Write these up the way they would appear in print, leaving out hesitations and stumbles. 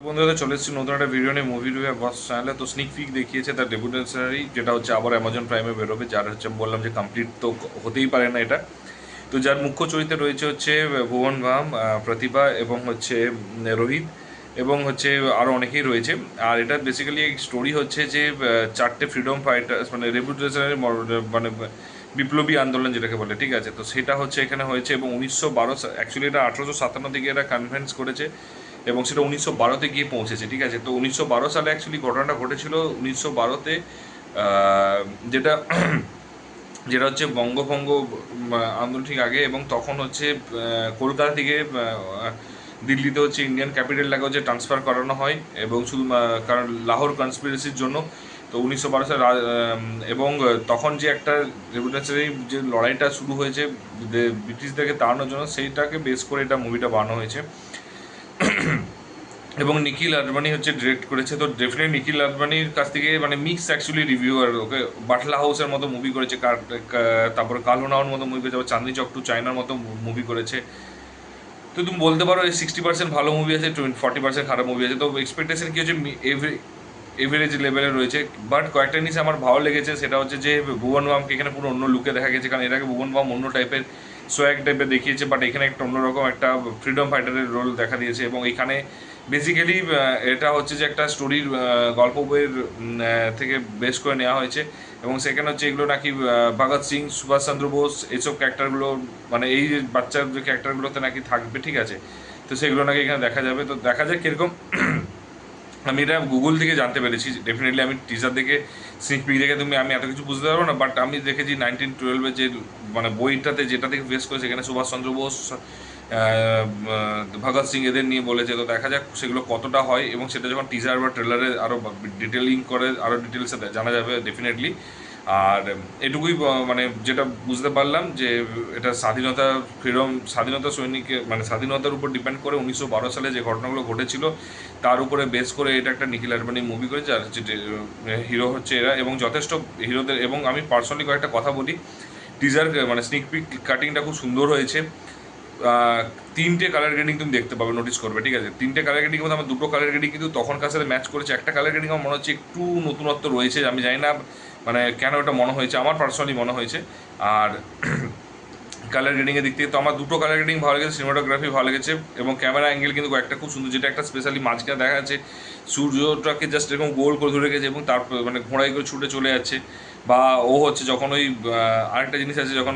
বন্ধুরা চলে এসেছি নতুন একটা ভিডিও নিয়ে মুভি রিভিউ বস চ্যানেলে। তো স্নিক পিক দেখিয়েছে তার ডেবিউটেন্সারি, যেটা হচ্ছে আবার অ্যামাজন প্রাইমে বেরোবে, যার হচ্ছে বললাম যে কমপ্লিট তো হতেই পারে না এটা। তো যার মুখ্য চরিত্রে রয়েছে হচ্ছে ভুবন বাম, প্রতিভা এবং হচ্ছে রোহিত এবং হচ্ছে আরও অনেকেই রয়েছে। আর এটা বেসিক্যালি স্টোরি হচ্ছে যে চারটে ফ্রিডম ফাইটার্স মানে রেভলিউশনারি মানে বিপ্লবী আন্দোলন যেটাকে বলে, ঠিক আছে। তো সেটা হচ্ছে এখানে হয়েছে এবং 1912 অ্যাকচুয়ালি এটা 1857 দিকে এরা কনভেন্স করেছে এবং সেটা 1912-তে গিয়ে পৌঁছেছে, ঠিক আছে। তো 1912 সালে অ্যাকচুয়ালি ঘটনাটা ঘটেছিল 1912-তে, যেটা যেটা হচ্ছে বঙ্গভঙ্গ আন্দোলন ঠিক আগে। এবং তখন হচ্ছে কলকাতা থেকে দিল্লিতে হচ্ছে ইন্ডিয়ান ক্যাপিটালটাকে হচ্ছে ট্রান্সফার করানো হয় এবং শুধু কারণ লাহোর কনস্পিরেসির জন্য। তো 1912 সালে এবং তখন যে একটা রেভলিউশনারি যে লড়াইটা শুরু হয়েছে ব্রিটিশদেরকে তাড়ানোর জন্য, সেইটাকে বেস করে এটা মুভিটা বানানো হয়েছে। এবং নিখিল আদবানি হচ্ছে ডিরেক্ট করেছে। তো ডেফিনেটলি নিখিল আদবানির কাছ থেকে মানে মিক্স অ্যাকচুয়ালি রিভিউয়ার, ওকে বাটলা হাউসের মতো মুভি করেছে, তারপরে কালো নাওয়ার মতো মুভি করেছে, চাঁদনি চক টু চায়নার মতো মুভি করেছে। তো তুমি বলতে পারো এই 60% ভালো মুভি আছে, 40% খারাপ মুভি আছে। তো এক্সপেকটেশন কি হচ্ছে এভারেজ লেভেলে রয়েছে। বাট কয়েকটা জিনিস আমার ভালো লেগেছে, সেটা হচ্ছে যে ভুবন বামকে এখানে পুরো অন্য লুকে দেখা গেছে। কারণ এর আগে ভুবন বাম অন্য টাইপের সোয়াগ টাইপের দেখিয়েছে, বাট এখানে একটা অন্যরকম একটা ফ্রিডম ফাইটারের রোল দেখা দিয়েছে। এবং এখানে বেসিক্যালি এটা হচ্ছে যে একটা স্টোরির গল্প বইয়ের থেকে বেশ করে নেওয়া হয়েছে। এবং সেখানে হচ্ছে এগুলো নাকি ভগৎ সিং, সুভাষচন্দ্র বোস এইসব ক্যারেক্টারগুলো, মানে এই যে বাচ্চার যে ক্যারেক্টারগুলোতে নাকি থাকবে, ঠিক আছে। তো সেগুলো নাকি এখানে দেখা যাবে। তো দেখা যাক কীরকম। আমি এটা গুগল থেকে জানতে পেরেছি, ডেফিনেটলি আমি টিজার দেখে স্নিক পিক দেখে আমি এত কিছু বুঝতে পারবো না। বাট আমি দেখেছি 1912-এর যে মানে বইটাতে যেটা থেকে ফেস করেছে, সেখানে সুভাষচন্দ্র বোস, ভগৎ সিং এদের নিয়ে বলেছে। তো দেখা যাক সেগুলো কতটা হয় এবং সেটা যখন টিজার বা ট্রেলারে আরও ডিটেলিং করে আরও ডিটেলসে জানা যাবে ডেফিনেটলি। আর এটুকুই মানে যেটা বুঝতে পারলাম যে এটা স্বাধীনতা স্বাধীনতা সৈনিকের মানে স্বাধীনতার উপর ডিপেন্ড করে 1912 সালে যে ঘটনাগুলো ঘটেছিল তার উপরে বেস করে এটা একটা নিখিল আডবাণী মুভি করেছে। আর হচ্ছে হিরো হচ্ছে এরা এবং যথেষ্ট হিরোদের। এবং আমি পার্সোনালি কয়েকটা কথা বলি, টিজার মানে স্নিক পিক কাটিংটা খুব সুন্দর হয়েছে। তিনটে কালার গ্রেডিং তুমি দেখতে পাবে, নোটিস করবে, ঠিক আছে। তিনটে কালার গ্রেডিং মধ্যে আমার দুটো কালার গ্রেডিং কিন্তু তখনকার সাথে ম্যাচ করেছে। একটা কালার গ্রেডিং আমার মনে হচ্ছে একটু নতুনত্ব রয়েছে, আমি জানি না মানে কেন এটা মনে হয়েছে, আমার পার্সোনালি মনে হয়েছে। আর কালার গ্রেডিংয়ের দিক থেকে তো আমার দুটো কালার গ্রেডিং ভালো লেগেছে, সিনেমাটোগ্রাফি ভালো লেগেছে এবং ক্যামেরা অ্যাঙ্গেল কিন্তু একটা খুব সুন্দর, যেটা একটা স্পেশালি মাঝখানে দেখা যাচ্ছে সূর্যটাকে জাস্ট এরকম গোল করে ধরে রেখেছে এবং তারপর মানে ঘোড়াই করে ছুটে চলে যাচ্ছে। বা ও হচ্ছে যখন ওই আরেকটা জিনিস আছে, যখন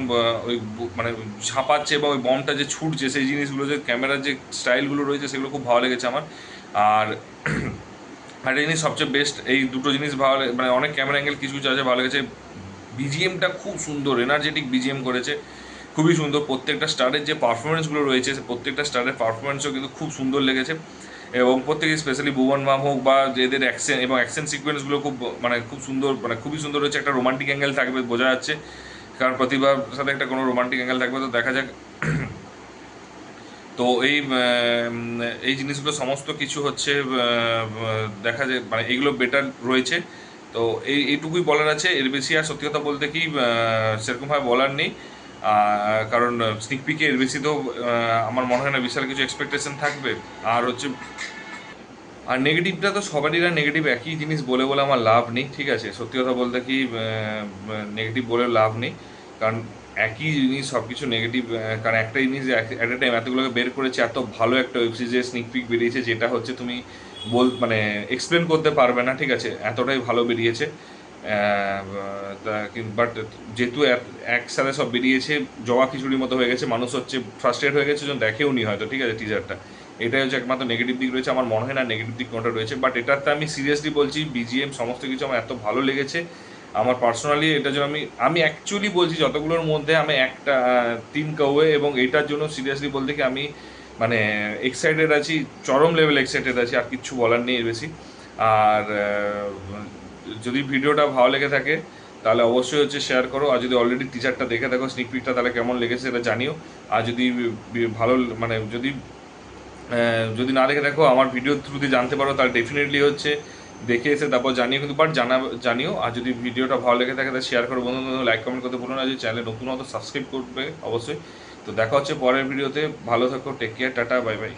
ওই মানে ঝাঁপাচ্ছে এবং ওই বমটা যে ছুটছে, সেই জিনিসগুলো যে ক্যামেরার যে স্টাইলগুলো রয়েছে সেগুলো খুব ভালো লেগেছে আমার। আর একটা জিনিস সবচেয়ে বেস্ট, এই দুটো জিনিস ভালো মানে অনেক ক্যামেরা অ্যাঙ্গেল কিছু কিছু আছে ভালো লেগেছে। বিজিএমটা খুব সুন্দর, এনার্জেটিক বিজিএম করেছে, খুবই সুন্দর। প্রত্যেকটা স্টারের যে পারফরমেন্সগুলো রয়েছে, প্রত্যেকটা স্টারের পারফরমেন্সও কিন্তু খুব সুন্দর লেগেছে। এবং প্রত্যেকে স্পেশালি ভুবন মাম হোক বা এদের অ্যাকশন এবং অ্যাকশন সিকোয়েন্সগুলো খুব মানে খুব সুন্দর, মানে খুবই সুন্দর রয়েছে। একটা রোমান্টিক অ্যাঙ্গেল থাকবে বোঝা যাচ্ছে, কারণ প্রতিভার সাথে একটা কোনো রোমান্টিক অ্যাঙ্গেল থাকবে। তো দেখা যাক। তো এই জিনিসগুলো সমস্ত কিছু হচ্ছে দেখা যায় মানে এইগুলো বেটার রয়েছে। তো এইটুকুই বলার আছে, এর বেশি আর সত্যি কথা বলতে কি সেরকমভাবে বলার নেই। কারণ স্নিক পিকে এর বেশি তো আমার মনে হয় না বিশাল কিছু এক্সপেকটেশন থাকবে। আর হচ্ছে আর নেগেটিভটা তো সবারই নেগেটিভ একই জিনিস বলে বলে আমার লাভ নেই, ঠিক আছে। সত্যি কথা বলতে কি নেগেটিভ বলে লাভ নেই, কারণ একই জিনিস সব কিছু নেগেটিভ। কারণ একটা জিনিস অ্যাট এ টাইম এতগুলোকে বের করেছে, এত ভালো একটা ওয়েব সিরিজের স্নিক পিক বেরিয়েছে, যেটা হচ্ছে তুমি মানে এক্সপ্লেন করতে পারবে না, ঠিক আছে, এতটাই ভালো বেরিয়েছে। বাট যেহেতু একসাথে সব বেরিয়েছে, জবা খিচুড়ির মতো হয়ে গেছে, মানুষ হচ্ছে ফ্রাস্ট্রেট হয়ে গেছে, যখন দেখেও নি হয়তো, ঠিক আছে, টিজারটা। এটাই হচ্ছে একমাত্র নেগেটিভ দিক রয়েছে, আমার মনে হয় না নেগেটিভ দিক কোনটা রয়েছে। বাট এটাতে আমি সিরিয়াসলি বলছি, বিজিএম সমস্ত কিছু আমার এত ভালো লেগেছে আমার পার্সোনালি। এটার জন্য আমি অ্যাকচুয়ালি বলছি যতগুলোর মধ্যে আমি একটা তিন কৌয়ে, এবং এটার জন্য সিরিয়াসলি বলতে কি আমি মানে এক্সাইটেড আছি, চরম লেভেল এক্সাইটেড আছি, আর কিচ্ছু বলার নেই এর বেশি। আর যদি ভিডিওটা ভালো লেগে থাকে তাহলে অবশ্যই হচ্ছে শেয়ার করো। আর যদি অলরেডি টিজারটা দেখে থাকো স্নিক পিকটা, তাহলে কেমন লেগেছে সেটা জানিও। আর যদি ভালো মানে যদি না দেখে দেখো আমার ভিডিওর থ্রুতে জানতে পারো, তাহলে ডেফিনেটলি হচ্ছে দেখে এসে তারপর জানিও। কিন্তু বাট জানিও। আর যদি ভিডিওটা ভালো লেগে থাকে তাহলে শেয়ার করো, বন্ধু লাইক কমেন্ট করতে ভুলো না। যদি চ্যানেলে নতুন হতো সাবস্ক্রাইব করবে অবশ্যই। তো দেখা হচ্ছে পরের ভিডিওতে, ভালো থাকো, take care, tata, bye by.